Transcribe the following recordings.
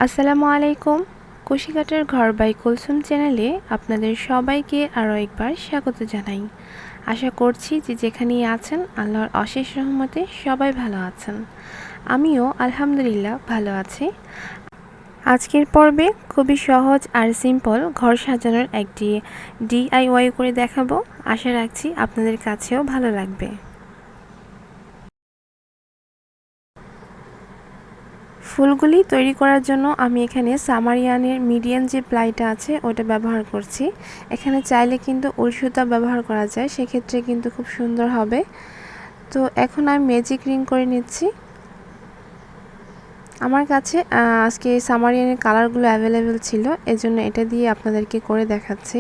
আসসালামু আলাইকুম। কুশিকাটার ঘর বাই কুলসুম চ্যানেলে আপনাদের সবাইকে আরও একবার স্বাগত জানাই। আশা করছি যে যেখানেই আছেন আল্লাহর অশেষ রহমতে সবাই ভালো আছেন। আমিও আলহামদুলিল্লাহ ভালো আছি। আজকের পর্বে খুবই সহজ আর সিম্পল ঘর সাজানোর একটি DIY করে দেখাবো। আশা রাখছি আপনাদের কাছেও ভালো লাগবে। ফুলগুলি তৈরি করার জন্য আমি এখানে সামারিয়ানের মিডিয়াম যে প্লাইটা আছে ওটা ব্যবহার করছি। এখানে চাইলে কিন্তু উল সুতা ব্যবহার করা যায়, সেক্ষেত্রে কিন্তু খুব সুন্দর হবে। তো এখন আমি ম্যাজিক রিং করে নিচ্ছি। আমার কাছে আজকে সামারিয়ানের কালারগুলো অ্যাভেলেবেল ছিল, এজন্য এটা দিয়ে আপনাদেরকে করে দেখাচ্ছি।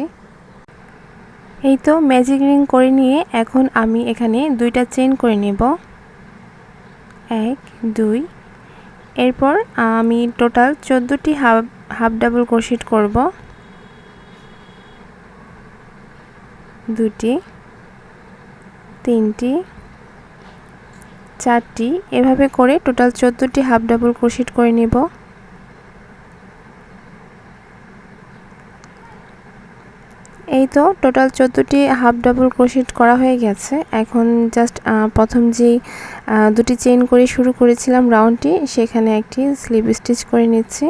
এই তো ম্যাজিক রিং করে নিয়ে এখন আমি এখানে দুইটা চেইন করে নেব, 1 2। এরপর আমি টোটাল 14টি হাফ ডাবল ক্রোশেট করব, 2টি 3টি 4টি, এভাবে করে টোটাল 14টি হাফ ডাবল ক্রোশেট করে নেব। এই তো টোটাল 14টি হাফ ডাবল ক্রোশেট করা হয়ে গেছে। এখন জাস্ট প্রথম যেই দুটি চেইন করে শুরু করেছিলাম রাউন্ডটি, সেখানে একটি স্লিপ স্টিচ করে নিচ্ছি।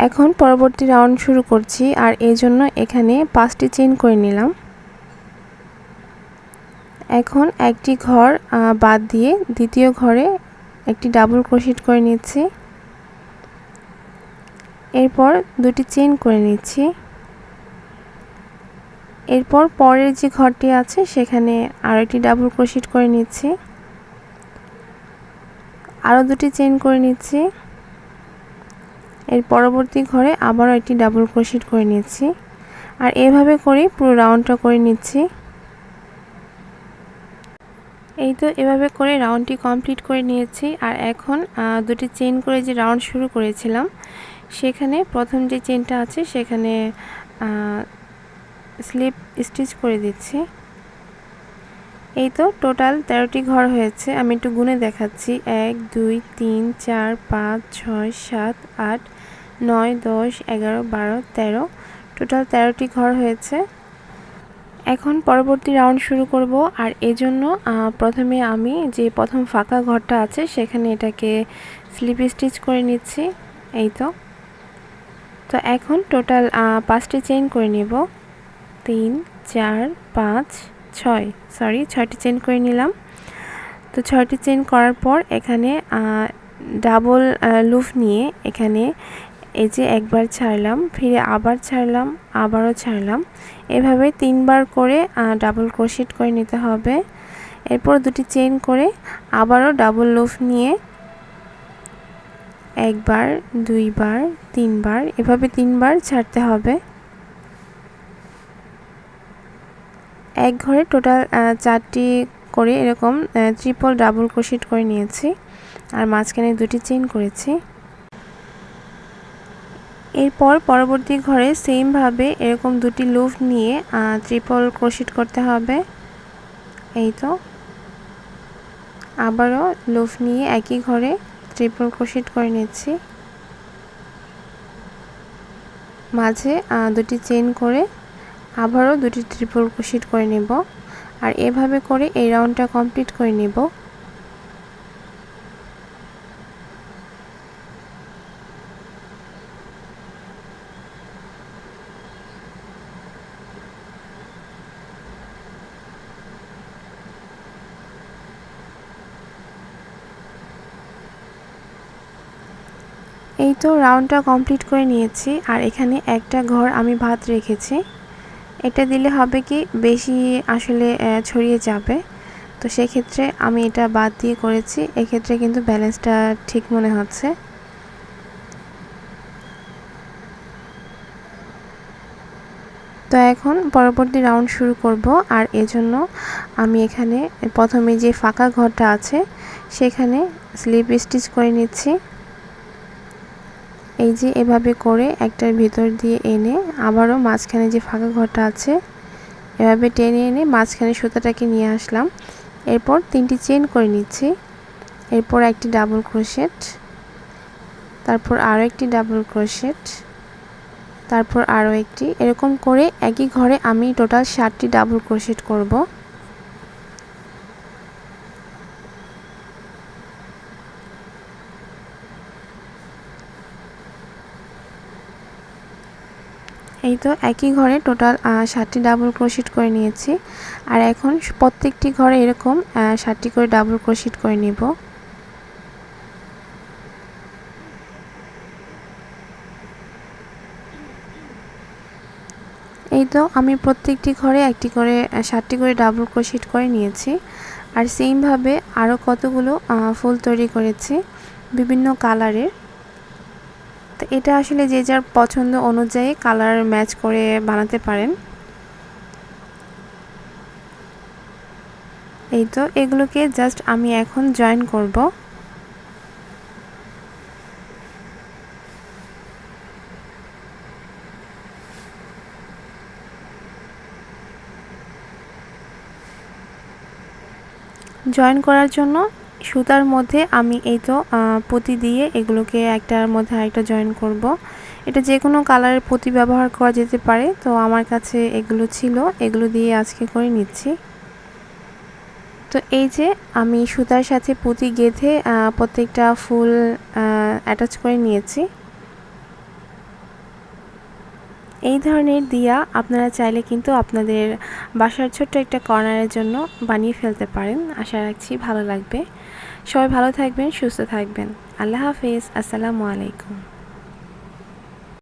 এখন পরবর্তী রাউন্ড শুরু করছি, আর এই জন্য এখানে 5টি চেইন করে নিলাম। এখন একটি ঘর বাদ দিয়ে দ্বিতীয় ঘরে একটি ডাবল ক্রোশেট করে নিচ্ছি। এরপর দুটি চেইন করে নিচ্ছি। এরপর পরের যে ঘরটি আছে সেখানে আরও একটি ডাবল ক্রোশেট করে নিচ্ছি, আরও দুটি চেইন করে নিচ্ছি। এর পরবর্তী ঘরে আবারও একটি ডাবল ক্রোশেট করে নিচ্ছি, আর এভাবে করে পুরো রাউন্ডটা করে নিচ্ছি। এই তো এভাবে করে রাউন্ডটি কমপ্লিট করে নিয়েছি। আর এখন দুটি চেইন করে যে রাউন্ড শুরু করেছিলাম, সেখানে প্রথম যে চেইনটা আছে সেখানে স্লিপ স্টিচ করে দিচ্ছি। এই তো টোটাল 13টি ঘর হয়েছে। আমি একটু গুনে দেখাচ্ছি, 1 2 3 4 5 6 7 8 9 10 11 12 13, টোটাল 13টি ঘর হয়েছে। এখন পরবর্তী রাউন্ড শুরু করব, আর এজন্য প্রথমে আমি যে প্রথম ফাঁকা ঘরটা আছে সেখানে এটাকে স্লিপ স্টিচ করে নিচ্ছি। এই তো এখন টোটাল 5টি চেইন করে নেব, 3 4 5 6টি চেইন করে নিলাম। তো 6টি চেইন করার পর এখানে ডাবল লুপ নিয়ে এখানে এই যে একবার ছাড়লাম, ফিরে আবার ছাড়লাম, আবারও ছাড়লাম, এভাবে 3বার করে ডাবল ক্রোশেট করে নিতে হবে। এরপর দুটি চেইন করে আবারও ডাবল লুপ নিয়ে একবার, দুইবার, 3বার, এভাবে 3বার ছাড়তে হবে। এক ঘরে টোটাল 4টি করে এরকম ট্রিপল ডাবল ক্রোশেট করে নিয়েছি, আর মাঝখানে দুটি চেইন করেছি। এরপর পরবর্তী ঘরে সেমভাবে এরকম দুটি লুপ নিয়ে ট্রিপল ক্রোশেট করতে হবে। এই তো আবারও লুপ নিয়ে একই ঘরে ট্রিপল ক্রোশেট করে নিচ্ছি, মাঝে দুটি চেইন করে আবারও দুটি ট্রিপল ক্রোশেট করে নেব, আর এভাবে করে এই রাউন্ডটা কমপ্লিট করে নেব। এই তো রাউন্ডটা কমপ্লিট করে নিয়েছি, আর এখানে একটা ঘর আমি ভাত রেখেছি। এটা দিলে হবে কি বেশি আসলে ছড়িয়ে যাবে, তো সেক্ষেত্রে আমি এটা বাদ দিয়ে করেছি। এক্ষেত্রে কিন্তু ব্যালেন্সটা ঠিক মনে হচ্ছে। তো এখন পরবর্তী রাউন্ড শুরু করব, আর এজন্য আমি এখানে প্রথমে যে ফাঁকা ঘরটা আছে সেখানে স্লিপ স্টিচ করে নিচ্ছি। এই যে এভাবে করে একটার ভিতর দিয়ে এনে আবারও মাঝখানে যে ফাঁকা ঘরটা আছে এভাবে টেনে এনে মাঝখানে সুতাটাকে নিয়ে আসলাম। এরপর 3টি চেন করে নিচ্ছি। এরপর একটি ডাবল ক্রোশেট, তারপর আরও একটি ডাবল ক্রোশেট, তারপর আরও একটি। এরকম করে একই ঘরে আমি টোটাল 7টি ডাবল ক্রোশেট করব। এই তো একই ঘরে টোটাল 7টি ডাবল ক্রোশেট করে নিয়েছি। আর এখন প্রত্যেকটি ঘরে এরকম 7টি করে ডাবল ক্রোশেট করে নেব। এই তো আমি প্রত্যেকটি ঘরে একটি করে 7টি করে ডাবল ক্রোশেট করে নিয়েছি। আর সেমভাবে আরও কতগুলো ফুল তৈরি করেছি বিভিন্ন কালারের। তো এটা আসলে যে যার পছন্দ অনুযায়ী কালার ম্যাচ করে বানাতে পারেন। এই তো এগুলোকে জাস্ট আমি এখন জয়েন করব। জয়েন করার জন্য সুতার মধ্যে আমি এই তো পুঁতি দিয়ে এগুলোকে একটার মধ্যে আরেকটা জয়েন করব। এটা যে কোনো কালারের পুঁতি ব্যবহার করা যেতে পারে, তো আমার কাছে এগুলো ছিল, এগুলো দিয়ে আজকে করে নিচ্ছি। তো এই যে আমি সুতার সাথে পুঁতি গেঁথে প্রত্যেকটা ফুল অ্যাটাচ করে নিয়েছি। এই ধরনের দিয়া আপনারা চাইলে কিন্তু আপনাদের বাসার ছোট্ট একটা কর্নারের জন্য বানিয়ে ফেলতে পারেন। আশা রাখছি ভালো লাগবে। সবাই ভালো থাকবেন, সুস্থ থাকবেন। আল্লাহ হাফেজ। আসসালামু আলাইকুম।